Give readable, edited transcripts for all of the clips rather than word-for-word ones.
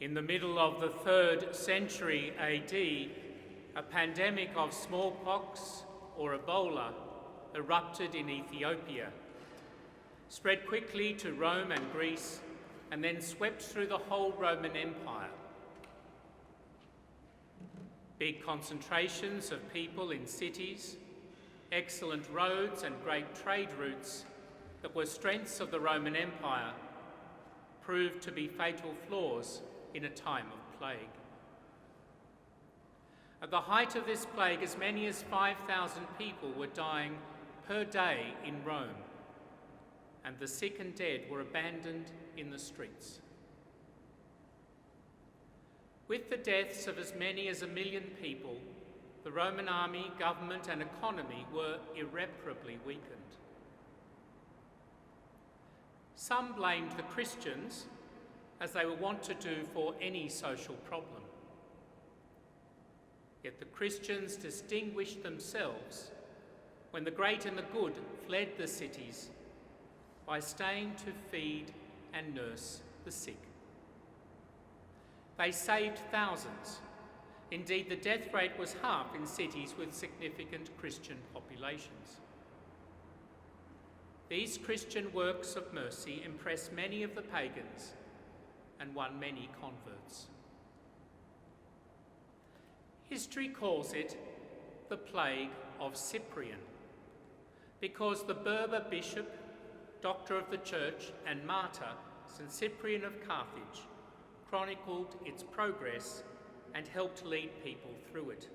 In the middle of the 3rd century AD, a pandemic of smallpox or Ebola erupted in Ethiopia, spread quickly to Rome and Greece, and then swept through the whole Roman Empire. Big concentrations of people in cities, excellent roads and great trade routes that were strengths of the Roman Empire proved to be fatal flaws in a time of plague. At the height of this plague, as many as 5,000 people were dying per day in Rome, and the sick and dead were abandoned in the streets. With the deaths of as many as 1 million people, the Roman army, government and economy were irreparably weakened. Some blamed the Christians, as they were wont to do for any social problem. Yet the Christians distinguished themselves when the great and the good fled the cities by staying to feed and nurse the sick. They saved thousands. Indeed, the death rate was half in cities with significant Christian populations. These Christian works of mercy impressed many of the pagans and won many converts. History calls it the Plague of Cyprian, because the Berber bishop, doctor of the church and martyr, St. Cyprian of Carthage, chronicled its progress and helped lead people through it.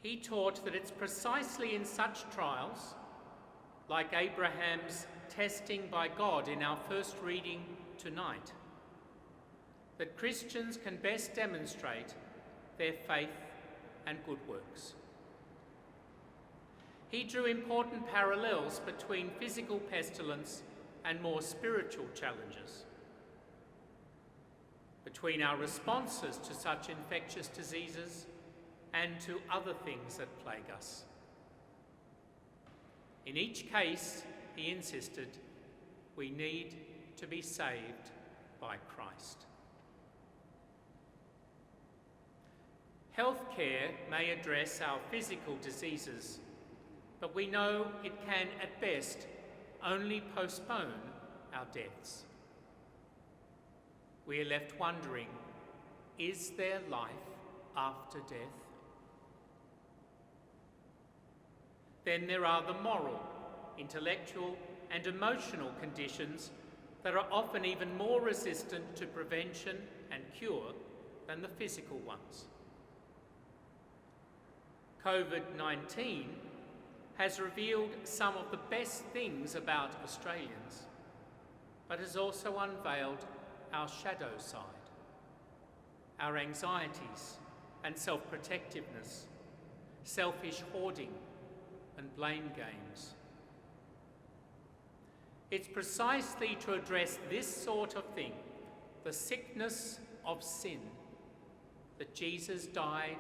He taught that it's precisely in such trials, like Abraham's testing by God in our first reading tonight, that Christians can best demonstrate their faith and good works. He drew important parallels between physical pestilence and more spiritual challenges, between our responses to such infectious diseases and to other things that plague us. In each case, he insisted, we need to be saved by Christ. Healthcare may address our physical diseases, but we know it can, at best, only postpone our deaths. We are left wondering, is there life after death? Then there are the moral, intellectual and emotional conditions that are often even more resistant to prevention and cure than the physical ones. COVID-19 has revealed some of the best things about Australians, but has also unveiled our shadow side, our anxieties and self-protectiveness, selfish hoarding and blame games. It's precisely to address this sort of thing, the sickness of sin, that Jesus died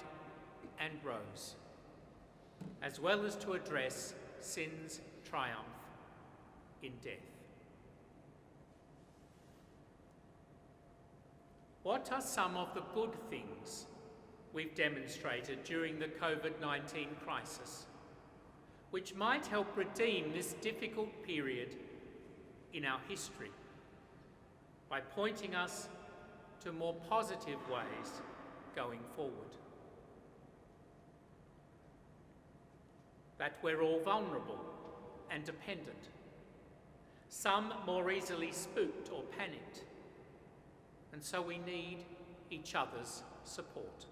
and rose, as well as to address sin's triumph in death. What are some of the good things we've demonstrated during the COVID-19 crisis, which might help redeem this difficult period in our history by pointing us to more positive ways going forward? That we're all vulnerable and dependent, some more easily spooked or panicked, and so we need each other's support.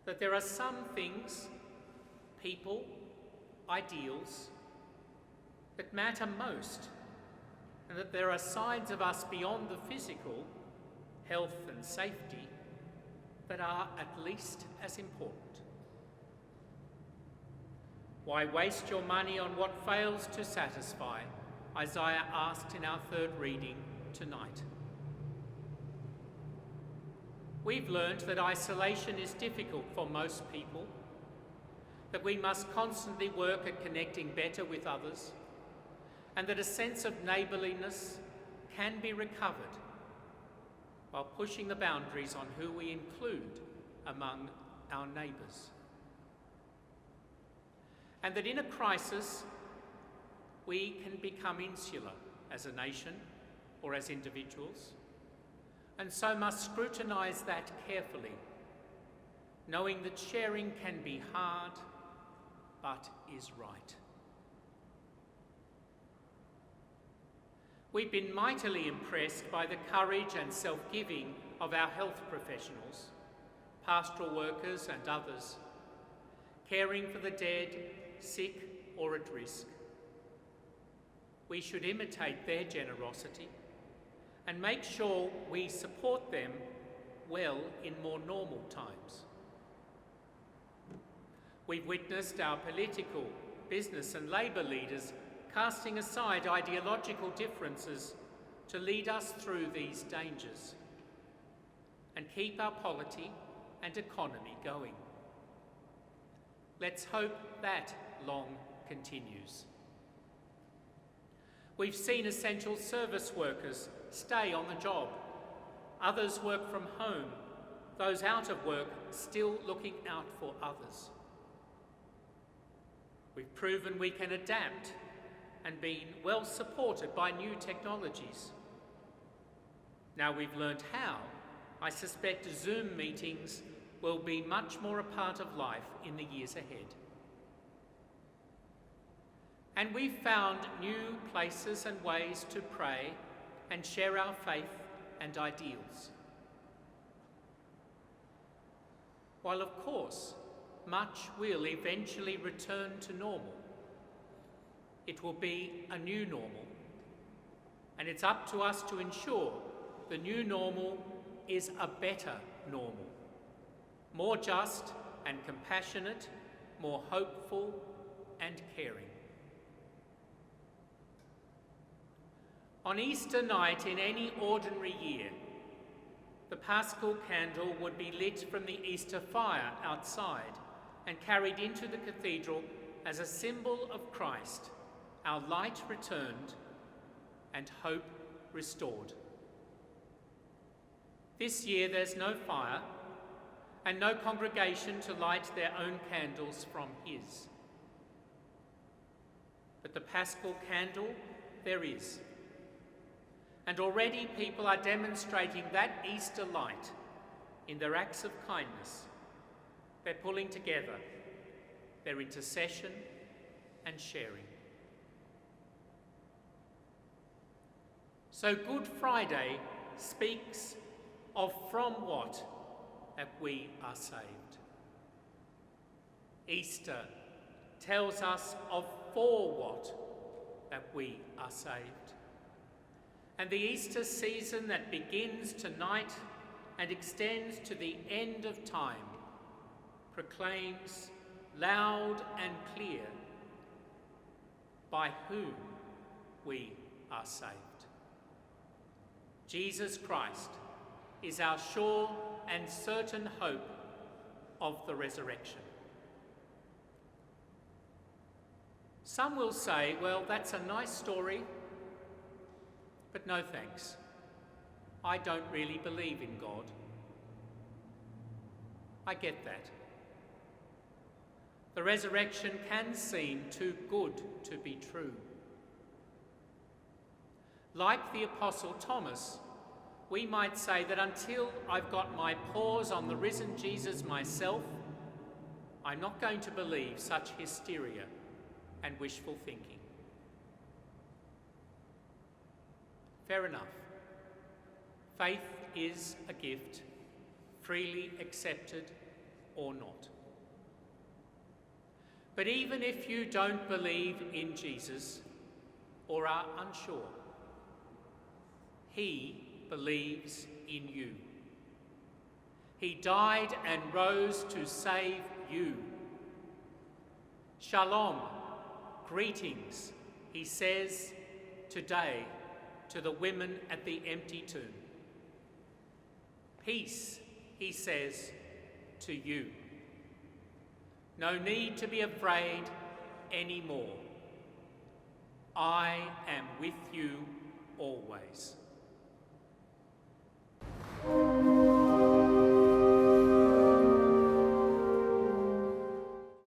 That there are some things, people, ideals, that matter most, and that there are sides of us beyond the physical, health and safety, that are at least as important. Why waste your money on what fails to satisfy? Isaiah asked in our third reading tonight. We've learned that isolation is difficult for most people, that we must constantly work at connecting better with others, and that a sense of neighbourliness, can be recovered while pushing the boundaries on who we include among our neighbours. And that in a crisis, we can become insular as a nation or as individuals, and so must scrutinise that carefully, knowing that sharing can be hard, but is right. We've been mightily impressed by the courage and self-giving of our health professionals, pastoral workers and others, caring for the dead, sick or at risk. We should imitate their generosity and make sure we support them well in more normal times. We've witnessed our political, business and labour leaders casting aside ideological differences to lead us through these dangers and keep our polity and economy going. Let's hope that long continues. We've seen essential service workers stay on the job, others work from home, those out of work still looking out for others. We've proven we can adapt and been well supported by new technologies. Now we've learned how, I suspect Zoom meetings will be much more a part of life in the years ahead. And we've found new places and ways to pray and share our faith and ideals. While of course, much will eventually return to normal, it will be a new normal, and it's up to us to ensure the new normal is a better normal, more just and compassionate, more hopeful and caring. On Easter night in any ordinary year, the Paschal candle would be lit from the Easter fire outside and carried into the cathedral as a symbol of Christ, our light returned and hope restored. This year there's no fire and no congregation to light their own candles from his. But the Paschal candle there is. And already people are demonstrating that Easter light in their acts of kindness, their pulling together, their intercession and sharing. So Good Friday speaks of from what that we are saved. Easter tells us of for what that we are saved. And the Easter season that begins tonight and extends to the end of time proclaims loud and clear by whom we are saved. Jesus Christ is our sure and certain hope of the resurrection. Some will say, well, that's a nice story, but no thanks. I don't really believe in God. I get that. The resurrection can seem too good to be true. Like the Apostle Thomas, we might say that until I've got my paws on the risen Jesus myself, I'm not going to believe such hysteria and wishful thinking. Fair enough. Faith is a gift, freely accepted or not. But even if you don't believe in Jesus or are unsure, he believes in you. He died and rose to save you. Shalom, greetings, he says today to the women at the empty tomb. Peace, he says to you. No need to be afraid anymore. I am with you always.